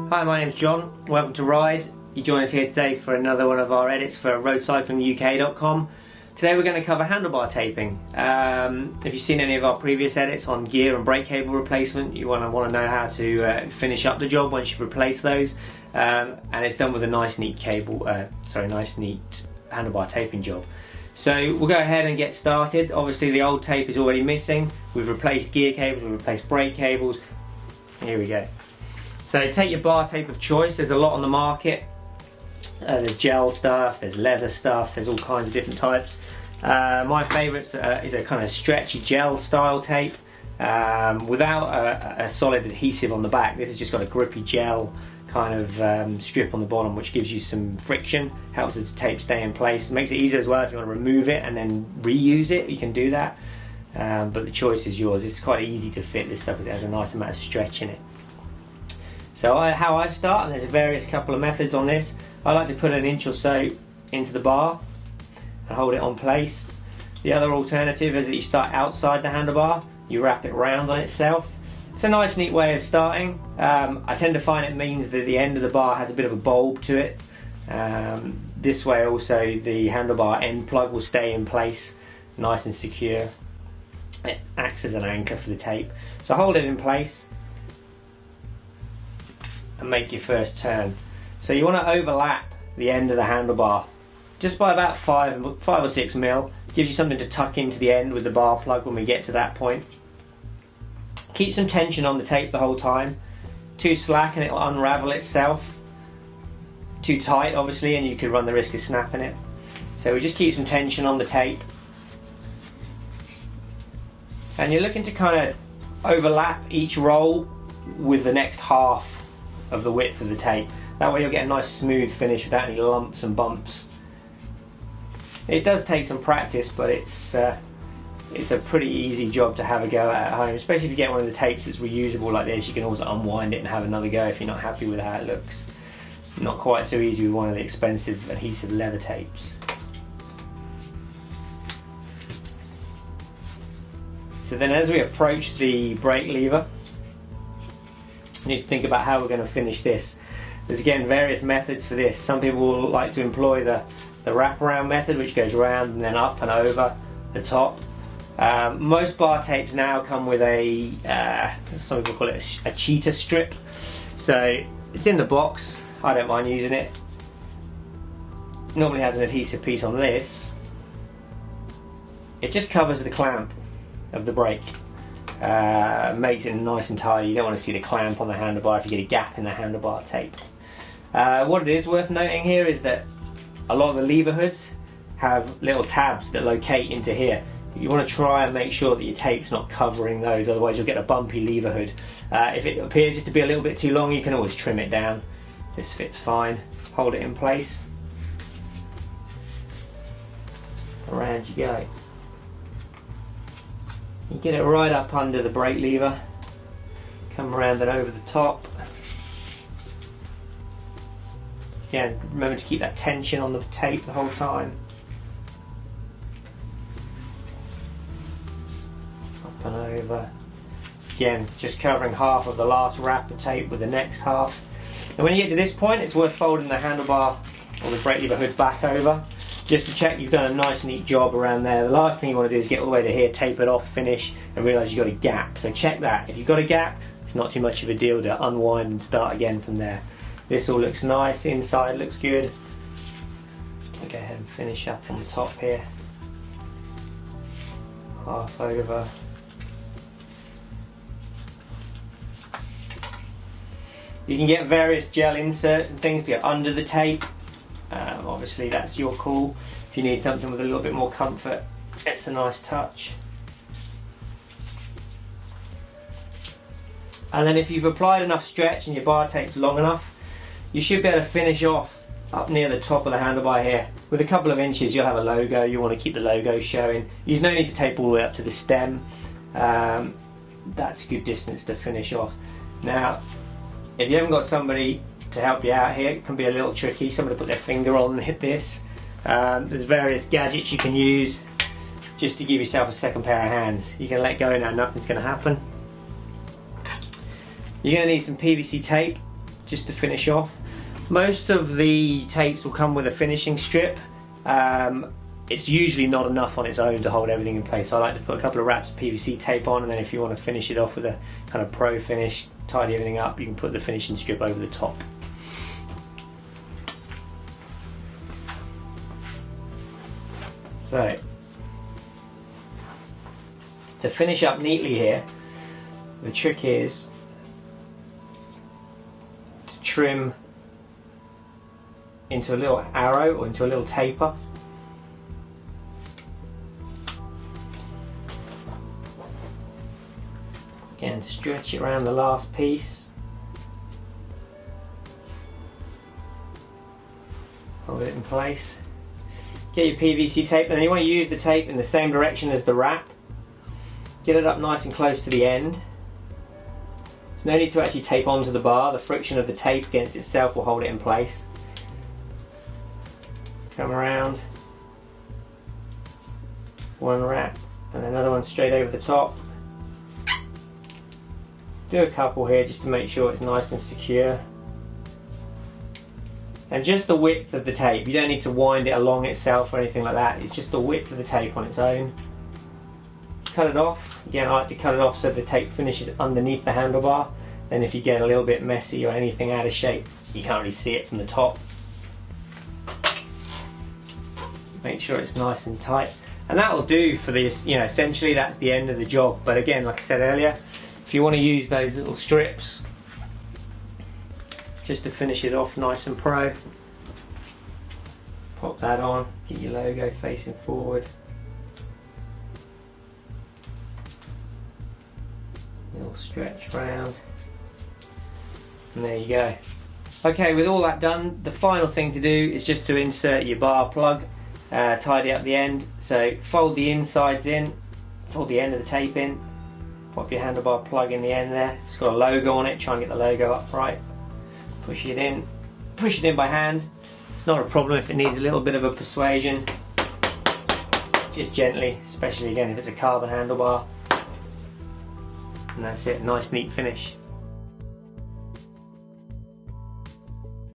Hi, my name's John. Welcome to Ride. You join us here today for another one of our edits for roadcyclinguk.com. Today we're going to cover handlebar taping. If you've seen any of our previous edits on gear and brake cable replacement, you want to know how to finish up the job once you've replaced those. And it's done with a nice neat handlebar taping job. So we'll go ahead and get started. Obviously the old tape is already missing. We've replaced gear cables, we've replaced brake cables. Here we go. So take your bar tape of choice. There's a lot on the market. There's gel stuff, there's leather stuff, there's all kinds of different types. My favourite is a kind of stretchy gel style tape without a solid adhesive on the back. This has just got a grippy gel kind of strip on the bottom, which gives you some friction, helps the tape stay in place. It makes it easier as well if you want to remove it and then reuse it, you can do that. But the choice is yours. It's quite easy to fit this stuff, it has a nice amount of stretch in it. So how I start, and there's a various couple of methods on this. I like to put an inch or so into the bar and hold it on place. The other alternative is that you start outside the handlebar, you wrap it round on itself. It's a nice neat way of starting. I tend to find it means that the end of the bar has a bit of a bulb to it. This way also the handlebar end plug will stay in place nice and secure. It acts as an anchor for the tape. So hold it in place and make your first turn. So you want to overlap the end of the handlebar just by about 5 or 6 mil. Gives you something to tuck into the end with the bar plug when we get to that point. Keep some tension on the tape the whole time. Too slack and it will unravel itself. Too tight obviously and you could run the risk of snapping it. So we just keep some tension on the tape. And you're looking to kind of overlap each roll with the next half of the width of the tape. That way you'll get a nice smooth finish without any lumps and bumps. It does take some practice, but it's a pretty easy job to have a go at home, especially if you get one of the tapes that's reusable like this. You can always unwind it and have another go if you're not happy with how it looks. Not quite so easy with one of the expensive adhesive leather tapes. So then as we approach the brake lever, we need to think about how we're going to finish this. There's again various methods for this. Some people will like to employ the wraparound method, which goes round and then up and over the top. Most bar tapes now come with some people call it a cheetah strip. So it's in the box. I don't mind using it. Normally has an adhesive piece on this. It just covers the clamp of the brake. Makes it nice and tidy. You don't want to see the clamp on the handlebar if you get a gap in the handlebar tape. What it is worth noting here is that a lot of the lever hoods have little tabs that locate into here. You want to try and make sure that your tape's not covering those, otherwise you'll get a bumpy lever hood. If it appears just to be a little bit too long, you can always trim it down. This fits fine. Hold it in place. Around you go. You get it right up under the brake lever, come around and over the top. Again, remember to keep that tension on the tape the whole time. Up and over. Again, just covering half of the last wrap of tape with the next half. And when you get to this point, it's worth folding the handlebar or the brake lever hood back over, just to check you've done a nice neat job around there. The last thing you want to do is get all the way to here, tape it off, finish, and realise you've got a gap. So check that. If you've got a gap, it's not too much of a deal to unwind and start again from there. This all looks nice, inside looks good. I'll go ahead and finish up on the top here. Half over. You can get various gel inserts and things to go under the tape. Obviously that's your call. If you need something with a little bit more comfort, it's a nice touch. And then if you've applied enough stretch and your bar tape's long enough, you should be able to finish off up near the top of the handlebar here. With a couple of inches you'll have a logo. You want to keep the logo showing. There's no need to tape all the way up to the stem. That's a good distance to finish off. Now if you haven't got somebody to help you out here, it can be a little tricky. Somebody to put their finger on and hit this. There's various gadgets you can use just to give yourself a second pair of hands. You can let go now, nothing's going to happen. You're going to need some PVC tape. just to finish off. Most of the tapes will come with a finishing strip. It's usually not enough on its own to hold everything in place. I like to put a couple of wraps of PVC tape on, and then if you want to finish it off with a kind of pro finish, tidy everything up, you can put the finishing strip over the top. So, to finish up neatly here, the trick is to trim into a little arrow or into a little taper. Again, stretch it around the last piece. Hold it in place. Get your PVC tape, and then you want to use the tape in the same direction as the wrap. Get it up nice and close to the end. There's no need to actually tape onto the bar. The friction of the tape against itself will hold it in place. Come around. One wrap and another one straight over the top. Do a couple here just to make sure it's nice and secure. And just the width of the tape, you don't need to wind it along itself or anything like that, it's just the width of the tape on its own. Cut it off. Again, I like to cut it off so the tape finishes underneath the handlebar. Then if you get a little bit messy or anything out of shape, you can't really see it from the top. Make sure it's nice and tight. And that'll do for this, you know, essentially that's the end of the job. But again, like I said earlier, if you want to use those little strips just to finish it off nice and pro, pop that on, get your logo facing forward. Little stretch round, and there you go. Okay, with all that done, the final thing to do is just to insert your bar plug, tidy up the end. So fold the insides in, fold the end of the tape in, pop your handlebar plug in the end there. It's got a logo on it, try and get the logo upright. Push it in by hand. It's not a problem if it needs a little bit of a persuasion. Just gently, especially again if it's a carbon handlebar. And that's it, nice neat finish.